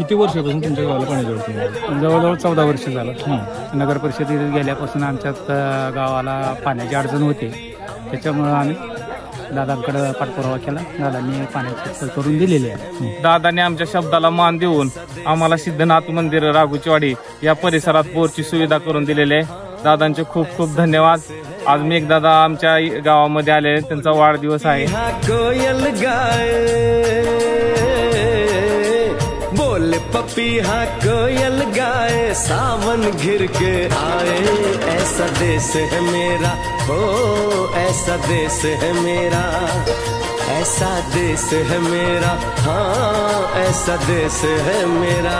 किती वर्षापासून तुमच्या गावाला पाण्याची अडचण आहे? जवळजवळ 14 वर्ष झालं. नगर परिषदेत गेल्यापासून आमच्यात गावाला पाण्याची अडचण होती. त्याच्यामुळं आम्ही दादांकडे पाठपुरावा केला. दादांनी पाण्याची सोय करून दिलेली आहे. दादांनी आमच्या शब्दाला मान देऊन आम्हाला सिद्धनाथ मंदिर राघुचीवाडी या परिसरात बोरची सुविधा करून दिलेली आहे. दादांचे खूप खूप धन्यवाद. आज मी एक दादा आमच्या गावामध्ये आले, त्यांचा वाढदिवस आहे. कोयल गाय बोले पपीहा कोयल गाए सावन घिर के आए ऐसा देश है मेरा हो ऐसा देश है मेरा ऐसा देश है मेरा हाँ ऐसा देश है मेरा.